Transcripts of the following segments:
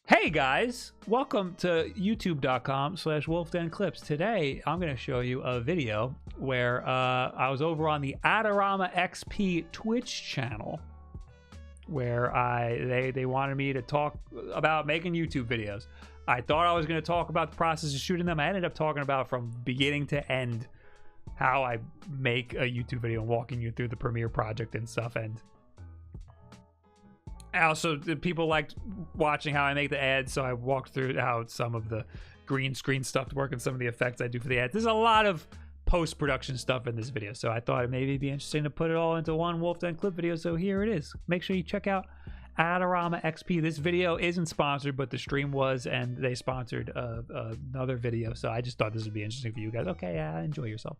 Hey guys, welcome to youtube.com/wolfdenclips. Today I'm going to show you a video where I was over on the Adorama XP Twitch channel where they wanted me to talk about making YouTube videos. I thought I was going to talk about the process of shooting them. I ended up talking about from beginning to end how I make a YouTube video and walking you through the Premiere project and stuff. And also, people liked watching how I make the ads, so I walked through how some of the green screen stuff work and some of the effects I do for the ads. There's a lot of post-production stuff in this video, so I thought it maybe be interesting to put it all into one Wulff Den Clip video, so here it is. Make sure you check out Adorama XP. This video isn't sponsored, but the stream was, and they sponsored another video, so I just thought this would be interesting for you guys. Okay, enjoy yourselves.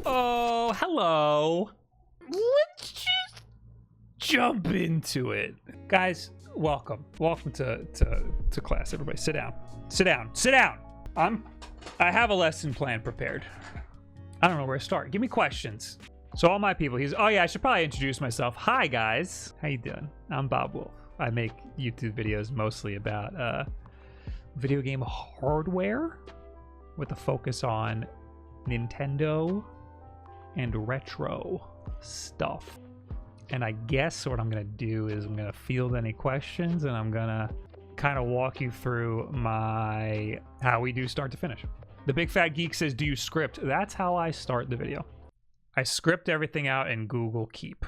Oh, hello. Let's just jump into it, guys. Welcome to class. Everybody sit down. I have a lesson plan prepared. I don't know where to start. Give me questions. So all my people, oh yeah, I should probably introduce myself. Hi guys, how you doing? I'm Bob Wulff. I make YouTube videos mostly about video game hardware with a focus on Nintendo and retro stuff. And I guess what I'm going to do is I'm going to field any questions, and I'm going to kind of walk you through how we do start to finish. The Big Fat Geek says, do you script? That's how I start the video. I script everything out in Google Keep.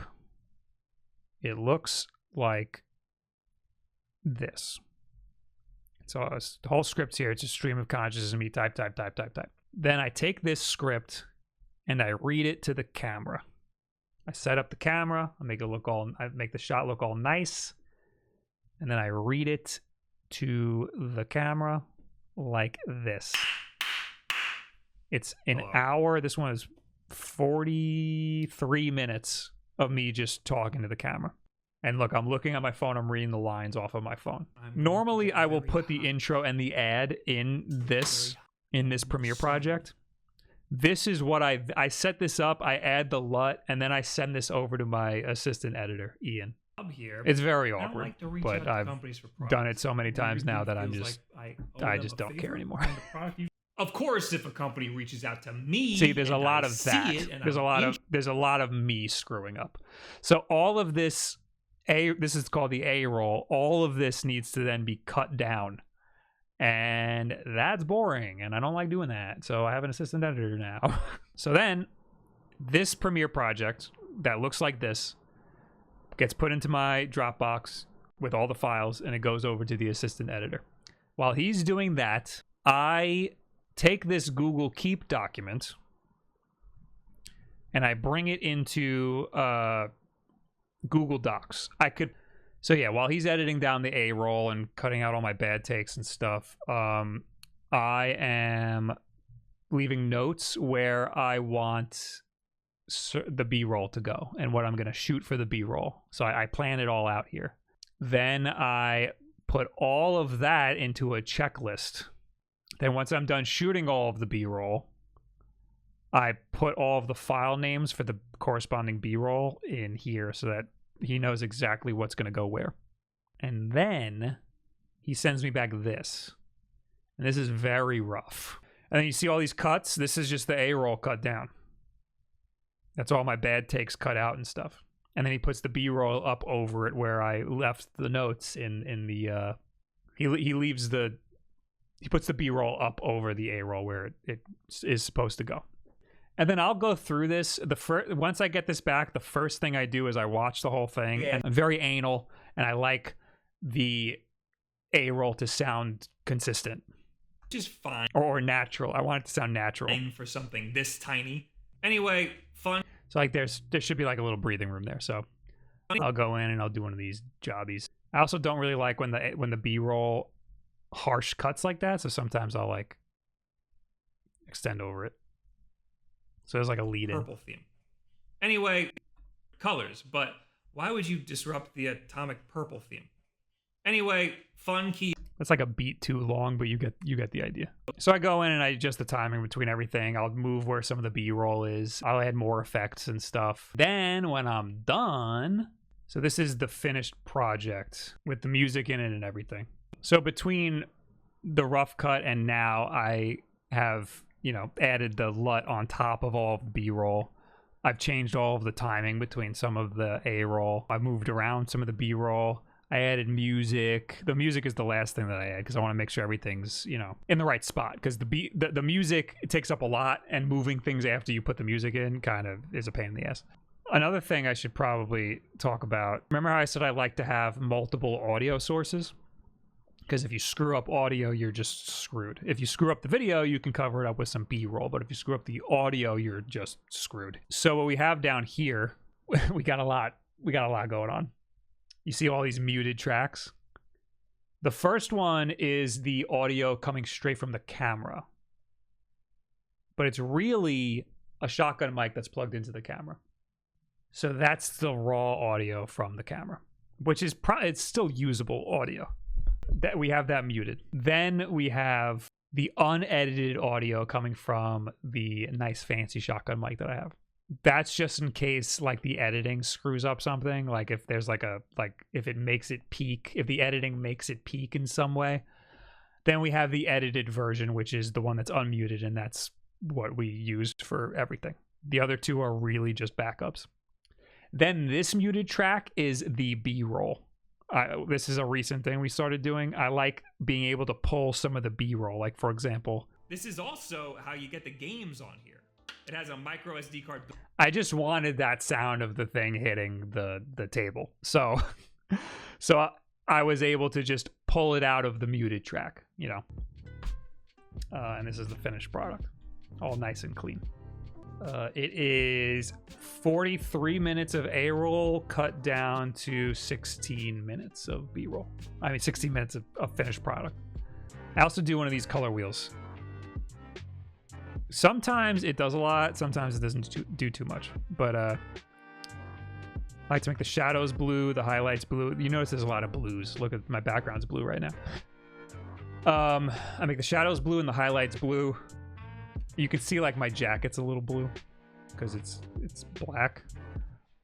It looks like this. So the whole script's here. It's a stream of consciousness of me type. Then I take this script and I read it to the camera. I set up the camera, I make the shot look all nice, and then I read it to the camera like this. It's an hour. This one is 43 minutes of me just talking to the camera. And look, I'm looking at my phone, I'm reading the lines off of my phone. Normally, I will put the intro and the ad in this Premiere project. This is what I set this up, I add the LUT, and then I send this over to my assistant editor, Ian. It's very awkward, but I've done it so many times now that I just don't care anymore. Of course, if a company reaches out to me, see, there's a lot of that. There's a lot of me screwing up. So all of this, this is called the A roll. All of this needs to then be cut down. And that's boring, and I don't like doing that, so I have an assistant editor now. So then this Premiere project that looks like this gets put into my Dropbox with all the files, and it goes over to the assistant editor. While he's doing that, I take this Google Keep document and I bring it into Google Docs. So yeah, while he's editing down the A-roll and cutting out all my bad takes and stuff, I am leaving notes where I want the B-roll to go and what I'm going to shoot for the B-roll. So I plan it all out here. Then I put all of that into a checklist. Then once I'm done shooting all of the B-roll, I put all of the file names for the corresponding B-roll in here so that he knows exactly what's going to go where. And then he sends me back this. And this is very rough. And then you see all these cuts. This is just the A-roll cut down. That's all my bad takes cut out and stuff. And then he puts the B-roll up over it where I left the notes in the... He puts the B-roll up over the A-roll where it is supposed to go. And then I'll go through this. Once I get this back, the first thing I do is I watch the whole thing. Yeah. And I'm very anal, and I like the A-roll to sound consistent. Just fine. Or natural. I want it to sound natural. For something this tiny. Anyway, fun. So like there should be like a little breathing room there. So I'll go in and I'll do one of these jobbies. I also don't really like when the B-roll harsh cuts like that. So sometimes I'll like extend over it. So there's like a lead in. Purple theme. Anyway, colors, but why would you disrupt the atomic purple theme? Anyway, fun key. That's like a beat too long, but you get the idea. So I go in and I adjust the timing between everything. I'll move where some of the B-roll is. I'll add more effects and stuff. Then when I'm done, so this is the finished project with the music in it and everything. So between the rough cut and now, I have, you know, added the LUT on top of all of the B-roll. I've changed all of the timing between some of the A-roll. I moved around some of the B-roll. I added music. The music is the last thing that I add because I want to make sure everything's, you know, in the right spot, because the music, it takes up a lot, and moving things after you put the music in kind of is a pain in the ass. Another thing I should probably talk about, remember how I said I like to have multiple audio sources? Because if you screw up audio, you're just screwed. If you screw up the video, you can cover it up with some B-roll, but if you screw up the audio, you're just screwed. So what we have down here, we got a lot going on. You see all these muted tracks. The first one is the audio coming straight from the camera, but it's really a shotgun mic that's plugged into the camera. So that's the raw audio from the camera, which is it's still usable audio. That we have that muted. Then we have the unedited audio coming from the nice fancy shotgun mic that I have. That's just in case like the editing screws up something, like if there's if it makes it peak, if the editing makes it peak in some way. Then we have the edited version, which is the one that's unmuted, and that's what we used for everything. The other two are really just backups. Then this muted track is the B-roll. This is a recent thing we started doing. I like being able to pull some of the B-roll, like for example. This is also how you get the games on here. It has a micro SD card. I just wanted that sound of the thing hitting the table. So I was able to just pull it out of the muted track, you know. And this is the finished product. All nice and clean. It is 43 minutes of A-roll cut down to 16 minutes of B-roll. I mean, 16 minutes of finished product. I also do one of these color wheels. Sometimes it does a lot, sometimes it doesn't do too much. But I like to make the shadows blue, the highlights blue. You notice there's a lot of blues. Look at my background's blue right now. I make the shadows blue and the highlights blue. You can see like my jacket's a little blue because it's black.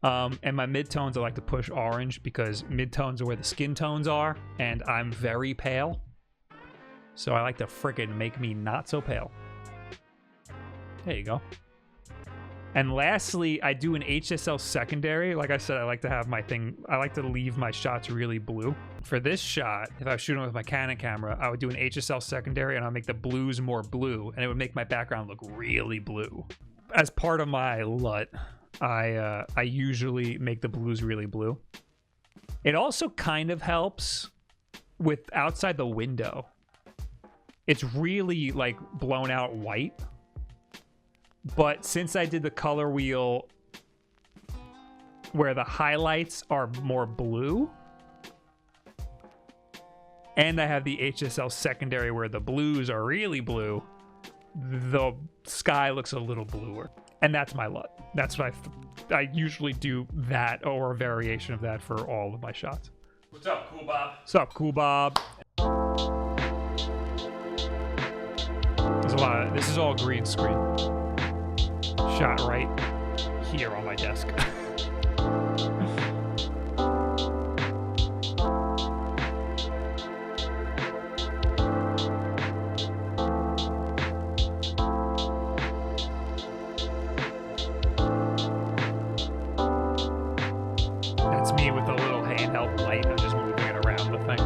And my midtones I like to push orange because midtones are where the skin tones are, and I'm very pale. So I like to frickin' make me not so pale. There you go. And lastly, I do an HSL secondary. Like I said, I like to have my thing, I like to leave my shots really blue. For this shot, if I was shooting with my Canon camera, I would do an HSL secondary and I'll make the blues more blue, and it would make my background look really blue. As part of my LUT, I usually make the blues really blue. It also kind of helps with outside the window. It's really like blown out white. But since I did the color wheel where the highlights are more blue, and I have the HSL secondary where the blues are really blue, the sky looks a little bluer. And that's my LUT. That's what I usually do, that or a variation of that for all of my shots. What's up, Cool Bob? What's up, Cool Bob? There's a lot of, this is all green screen. Shot right here on my desk. That's me with a little handheld light. I'm just moving it around the thing.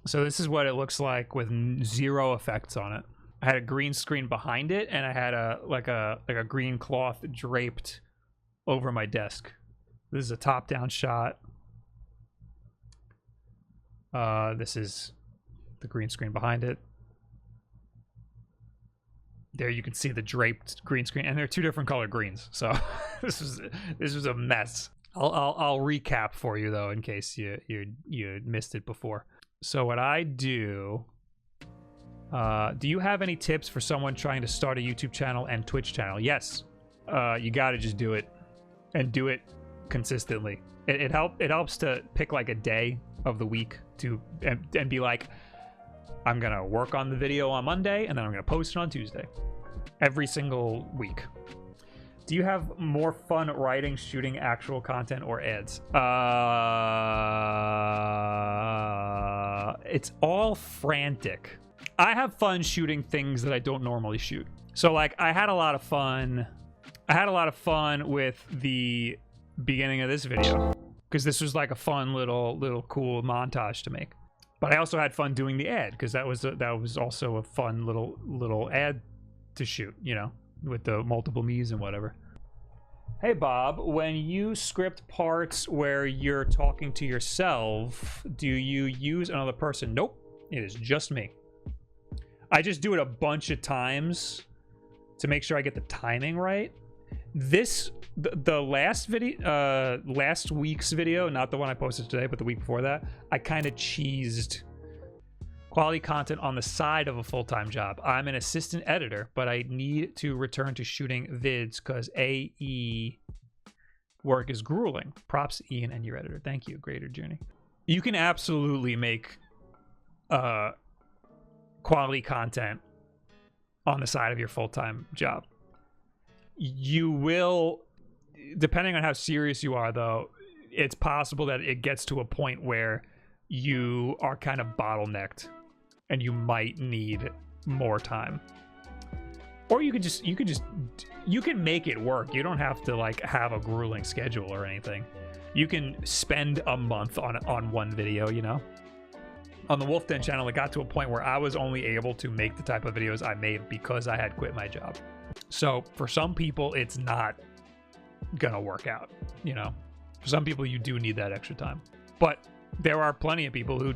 So this is what it looks like with zero effects on it. I had a green screen behind it, and I had a green cloth draped over my desk. This is a top-down shot. This is the green screen behind it. There you can see the draped green screen, and they're two different color greens. So this was a mess. I'll recap for you though, in case you missed it before. So what I do you have any tips for someone trying to start a YouTube channel and Twitch channel? Yes. You got to just do it, and do it consistently. It helps to pick like a day of the week and be like, I'm gonna work on the video on Monday and then I'm gonna post it on Tuesday every single week. Do you have more fun writing, shooting actual content, or ads? It's all frantic. I have fun shooting things that I don't normally shoot. So like I had a lot of fun with the beginning of this video because this was like a fun little cool montage to make. But I also had fun doing the ad because that was also a fun little ad to shoot, you know, with the multiple me's and whatever. Hey Bob, when you script parts where you're talking to yourself, do you use another person? Nope, it is just me. I just do it a bunch of times to make sure I get the timing right. The last video, last week's video, not the one I posted today, but the week before that, I kind of cheesed quality content on the side of a full-time job. I'm an assistant editor, but I need to return to shooting vids because AE work is grueling. Props, Ian, and your editor. Thank you. Greater journey. You can absolutely make quality content on the side of your full-time job. You will, depending on how serious you are, though, it's possible that it gets to a point where you are kind of bottlenecked and you might need more time. Or you can make it work. You don't have to like have a grueling schedule or anything. You can spend a month on one video, you know? On the Wulff Den channel, it got to a point where I was only able to make the type of videos I made because I had quit my job. So for some people, it's not gonna work out, you know? For some people, you do need that extra time. But there are plenty of people who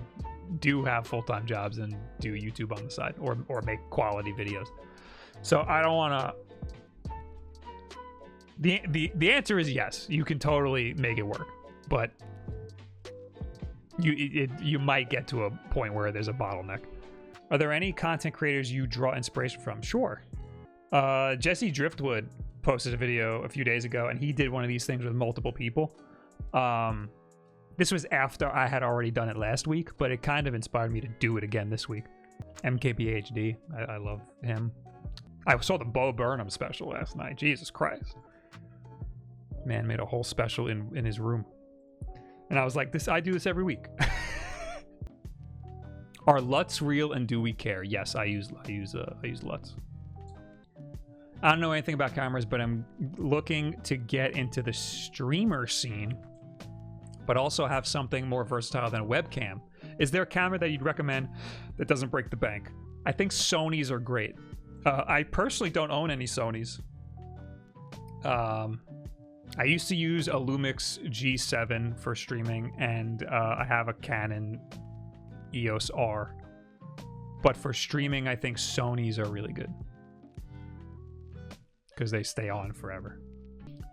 do have full-time jobs and do YouTube on the side or make quality videos. So I don't want to... The answer is yes. You can totally make it work. But you might get to a point where there's a bottleneck. Are there any content creators you draw inspiration from? Sure. Jesse Driftwood posted a video a few days ago, and he did one of these things with multiple people. This was after I had already done it last week, but it kind of inspired me to do it again this week. MKBHD, I love him. I saw the Bo Burnham special last night. Jesus Christ. Man made a whole special in his room. And I was like, I do this every week. Are LUTs real and do we care? Yes, I use LUTs. I don't know anything about cameras, but I'm looking to get into the streamer scene, but also have something more versatile than a webcam. Is there a camera that you'd recommend that doesn't break the bank? I think Sonys are great. I personally don't own any Sonys. I used to use a Lumix G7 for streaming, and I have a Canon EOS R. But for streaming, I think Sonys are really good because they stay on forever.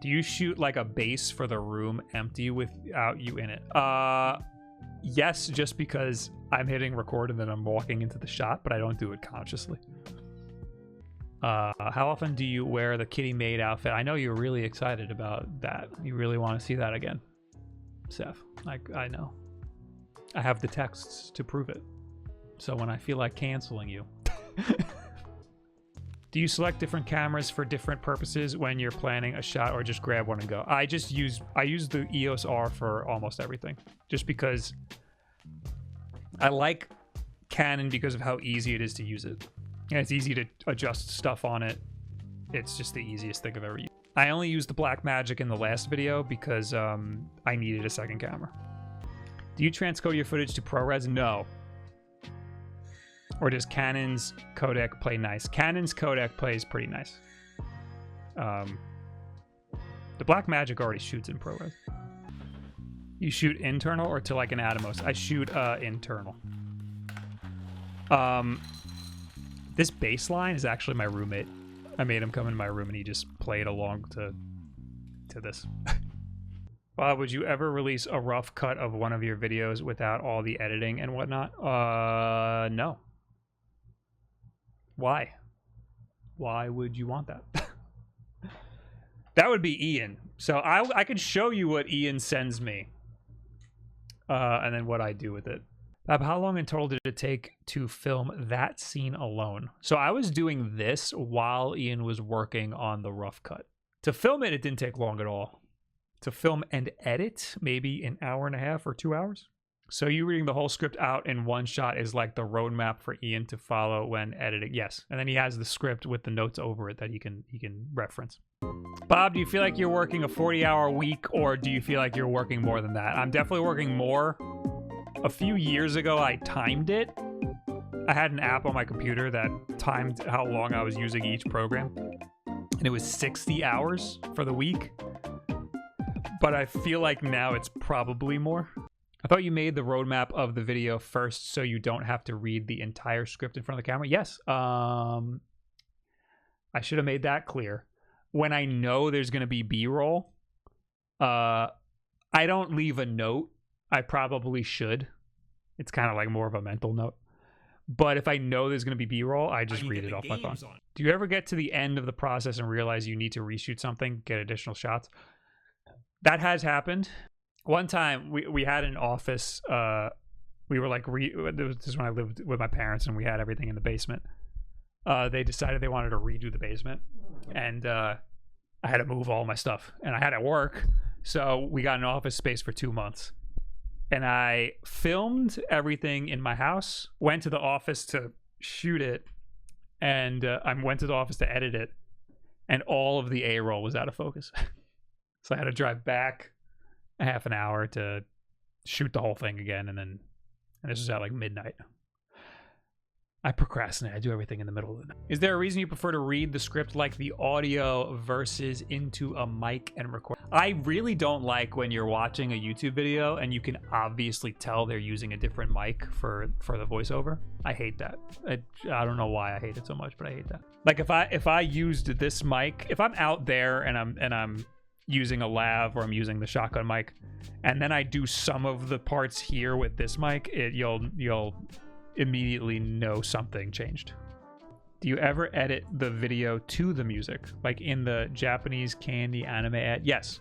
Do you shoot like a base for the room empty without you in it? Yes, just because I'm hitting record and then I'm walking into the shot, but I don't do it consciously. How often do you wear the Kitty Maid outfit? I know you're really excited about that. You really want to see that again, Seth. I know. I have the texts to prove it. So when I feel like canceling you. Do you select different cameras for different purposes when you're planning a shot, or just grab one and go? I use the EOS R for almost everything, just because I like Canon because of how easy it is to use it. And it's easy to adjust stuff on it. It's just the easiest thing I've ever used. I only used the Blackmagic in the last video because I needed a second camera. Do you transcode your footage to ProRes? No. Or does Canon's codec play nice? Canon's codec plays pretty nice. The Blackmagic already shoots in ProRes. You shoot internal or to like an Atomos? I shoot internal. This bass line is actually my roommate. I made him come into my room and he just played along to this. Bob, would you ever release a rough cut of one of your videos without all the editing and whatnot? No. Why? Why would you want that? That would be Ian. So I could show you what Ian sends me. And then what I do with it. Bob, how long in total did it take to film that scene alone? So I was doing this while Ian was working on the rough cut. To film it, it didn't take long at all. To film and edit, maybe an hour and a half or 2 hours. So you reading the whole script out in one shot is like the roadmap for Ian to follow when editing. Yes, and then he has the script with the notes over it that he can reference. Bob, do you feel like you're working a 40-hour week, or do you feel like you're working more than that? I'm definitely working more. A few years ago, I timed it. I had an app on my computer that timed how long I was using each program, and it was 60 hours for the week. But I feel like now it's probably more. I thought you made the roadmap of the video first so you don't have to read the entire script in front of the camera. Yes. I should have made that clear. When I know there's going to be B-roll, I don't leave a note. I probably should. It's kind of like more of a mental note. But if I know there's going to be B-roll, I just read it off my phone. Do you ever get to the end of the process and realize you need to reshoot something, get additional shots? That has happened. One time we had an office. We were like, this is when I lived with my parents and we had everything in the basement. They decided they wanted to redo the basement, and I had to move all my stuff, and I had to work. So we got an office space for 2 months, and I filmed everything in my house, went to the office to shoot it, and I went to the office to edit it, and all of the A-roll was out of focus. So I had to drive back a half an hour to shoot the whole thing again, and this was at like midnight. I procrastinate. I do everything in the middle of the night. Is there a reason you prefer to read the script like the audio versus into a mic and record? I really don't like when you're watching a YouTube video and you can obviously tell they're using a different mic for the voiceover. I hate that. I don't know why I hate it so much, but I hate that. Like if I used this mic, if I'm out there and I'm using a lav or I'm using the shotgun mic, and then I do some of the parts here with this mic, you'll immediately know something changed. Do you ever edit the video to the music, like in the Japanese candy anime ad? Yes.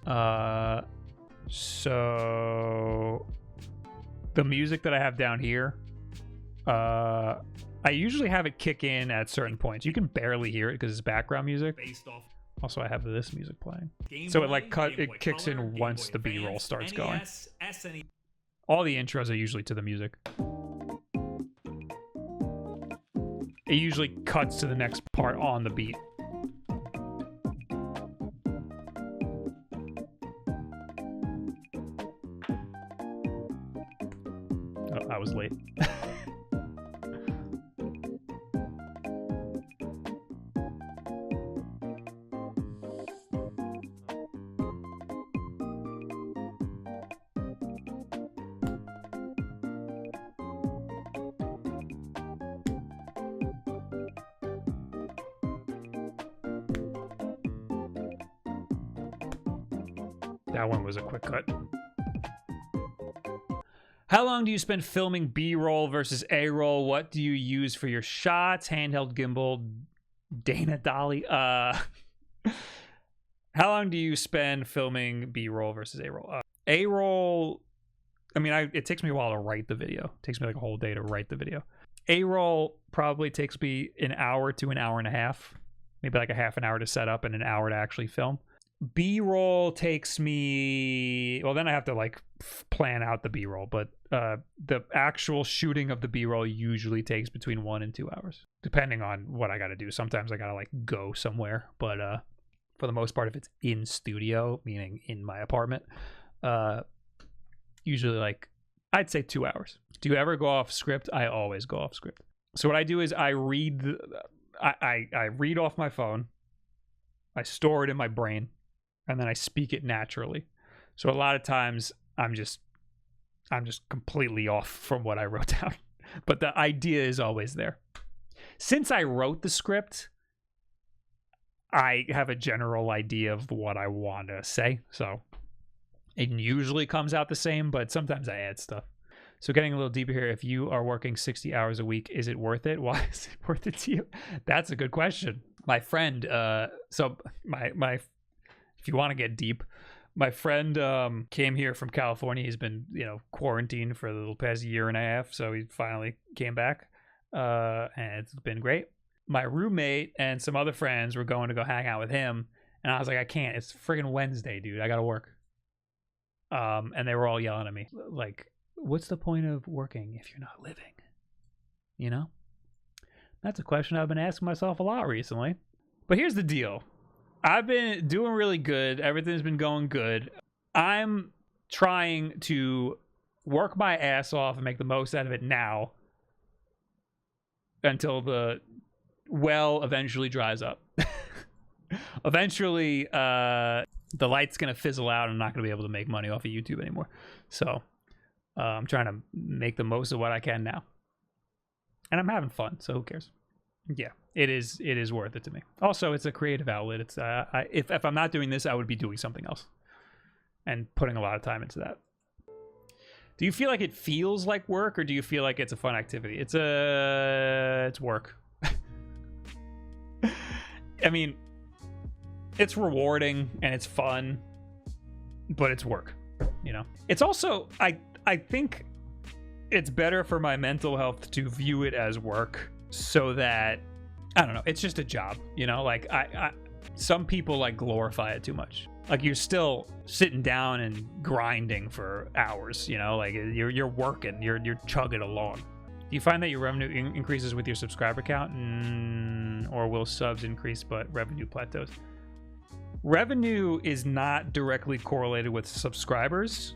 So the music that I have down here, I usually have it kick in at certain points. You can barely hear it because it's background music. Based off. Also, I have this music playing. So it like it kicks in once the B-roll starts going. All the intros are usually to the music. It usually cuts to the next part on the beat. Oh, I was late. That one was a quick cut. How long do you spend filming B-roll versus A-roll? What do you use for your shots? Handheld, gimbal, Dana Dolly. How long do you spend filming B-roll versus A-roll? A-roll, I mean, it takes me a while to write the video. It takes me like a whole day to write the video. A-roll probably takes me an hour to an hour and a half. Maybe like a half an hour to set up and an hour to actually film. B-roll takes me, well, then I have to like plan out the B-roll, but the actual shooting of the B-roll usually takes between 1 and 2 hours, depending on what I got to do. Sometimes I got to like go somewhere, but for the most part, if it's in studio, meaning in my apartment, usually like I'd say 2 hours. Do you ever go off script? I always go off script. So what I do is I read I read off my phone, I store it in my brain, and then I speak it naturally. So a lot of times I'm just completely off from what I wrote down. But the idea is always there. Since I wrote the script, I have a general idea of what I want to say. So it usually comes out the same, but sometimes I add stuff. So getting a little deeper here, if you are working 60 hours a week, is it worth it? Why is it worth it to you? That's a good question. My friend, so my if you want to get deep, my friend came here from California. He's been, quarantined for the past year and a half. So he finally came back, and it's been great. My roommate and some other friends were going to go hang out with him. And I was like, I can't. It's friggin' Wednesday, dude. I gotta work. And they were all yelling at me. Like, what's the point of working if you're not living? You know? That's a question I've been asking myself a lot recently. But here's the deal. I've been doing really good. Everything's been going good. I'm trying to work my ass off and make the most out of it now until the well eventually dries up. Eventually, the light's going to fizzle out and I'm not going to be able to make money off of YouTube anymore. So I'm trying to make the most of what I can now. And I'm having fun, so who cares? Yeah, it is worth it to me. Also, it's a creative outlet. It's if I'm not doing this, I would be doing something else and putting a lot of time into that. Do you feel like it feels like work, or do you feel like it's a fun activity? It's work. I mean, it's rewarding and it's fun, but it's work, you know? It's also, I think it's better for my mental health to view it as work so that, I don't know, it's just a job, you know? Like, some people, like, glorify it too much. Like, you're still sitting down and grinding for hours, you know? Like, you're working, you're chugging along. Do you find that your revenue increases with your subscriber count? Or will subs increase but revenue plateaus? Revenue is not directly correlated with subscribers,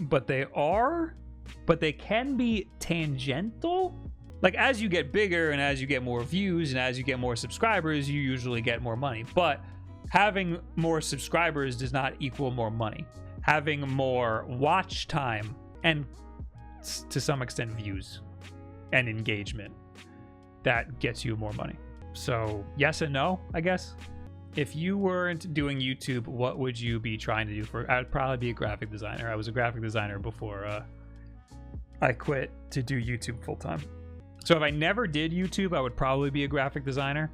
but they can be tangential. Like, as you get bigger and as you get more views and as you get more subscribers, you usually get more money. But having more subscribers does not equal more money. Having more watch time and, to some extent, views and engagement, that gets you more money. So yes and no, I guess. If you weren't doing YouTube, what would you be trying to do for? I would probably be a graphic designer. I was a graphic designer before I quit to do YouTube full time. So if I never did YouTube, I would probably be a graphic designer.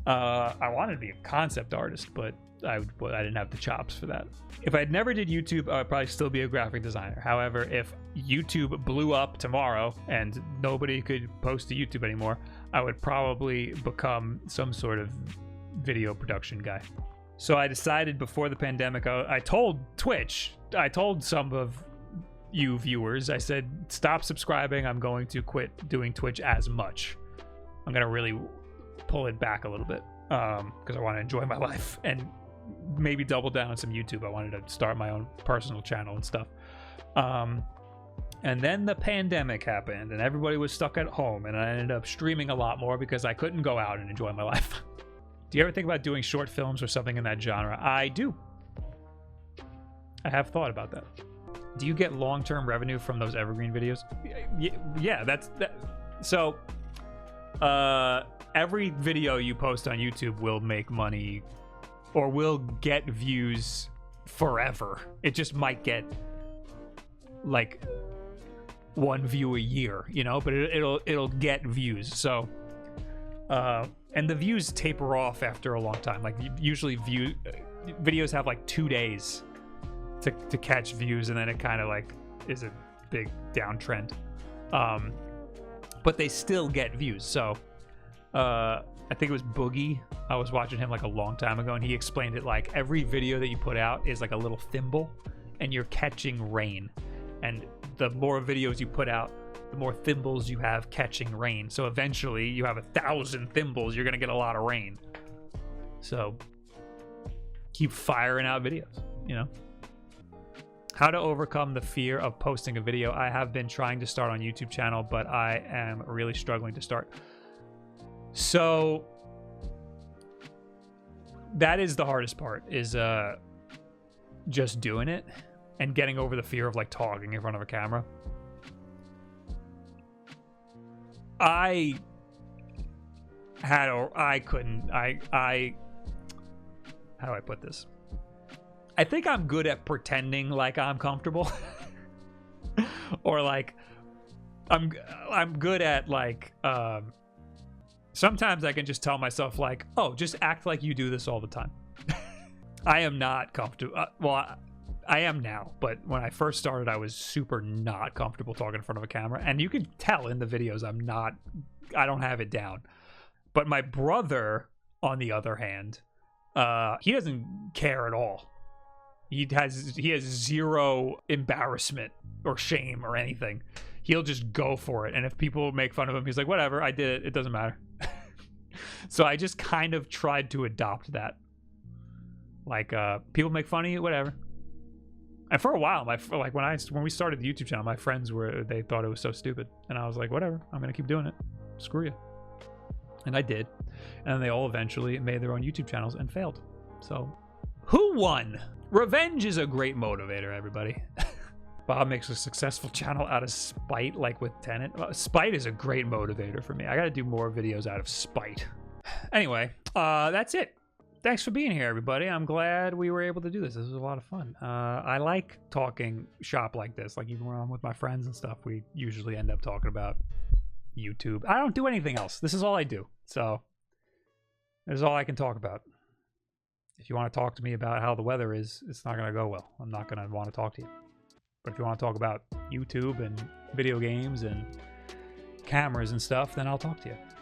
I wanted to be a concept artist, but I didn't have the chops for that. If I never did YouTube, I would probably still be a graphic designer. However, if YouTube blew up tomorrow and nobody could post to YouTube anymore, I would probably become some sort of video production guy. So I decided before the pandemic, I told Twitch, I told some of you viewers, I said, stop subscribing. I'm going to quit doing Twitch as much. I'm going to really pull it back a little bit because I want to enjoy my life and maybe double down on some YouTube. I wanted to start my own personal channel and stuff. And then the pandemic happened and everybody was stuck at home, and I ended up streaming a lot more because I couldn't go out and enjoy my life. Do you ever think about doing short films or something in that genre? I do. I have thought about that. Do you get long-term revenue from those evergreen videos? Yeah, that's that. So, every video you post on YouTube will make money or will get views forever. It just might get like 1 view a year, you know, but it'll get views. So, and the views taper off after a long time. Like, usually videos have like 2 days to catch views, and then it kind of like is a big downtrend. But they still get views. So I think it was Boogie. I was watching him like a long time ago, and he explained it like every video that you put out is like a little thimble, and you're catching rain. And the more videos you put out, the more thimbles you have catching rain. So eventually you have 1,000 thimbles, you're gonna get a lot of rain. So keep firing out videos, you know? How to overcome the fear of posting a video. I have been trying to start on YouTube channel, but I am really struggling to start. So that is the hardest part, is just doing it and getting over the fear of like talking in front of a camera. I how do I put this? I think I'm good at pretending like I'm comfortable. Or like I'm good at like sometimes I can just tell myself like, oh, just act like you do this all the time. I am not comfortable. I am now, but when I first started, I was super not comfortable talking in front of a camera, and you can tell in the videos I don't have it down. But my brother, on the other hand, He doesn't care at all. He has zero embarrassment or shame or anything. He'll just go for it. And if people make fun of him, he's like, whatever, I did it. It doesn't matter. So I just kind of tried to adopt that. Like, people make fun of you, whatever. And for a while, when we started the YouTube channel, my friends they thought it was so stupid. And I was like, whatever, I'm going to keep doing it. Screw you. And I did. And then they all eventually made their own YouTube channels and failed. So, who won? Revenge is a great motivator, everybody. Bob makes a successful channel out of spite, like with Tenet. Spite is a great motivator for me. I got to do more videos out of spite. Anyway, that's it. Thanks for being here, everybody. I'm glad we were able to do this. This was a lot of fun. I like talking shop like this. Like, even when I'm with my friends and stuff, we usually end up talking about YouTube. I don't do anything else. This is all I do. So, this is all I can talk about. If you want to talk to me about how the weather is, it's not going to go well. I'm not going to want to talk to you. But if you want to talk about YouTube and video games and cameras and stuff, then I'll talk to you.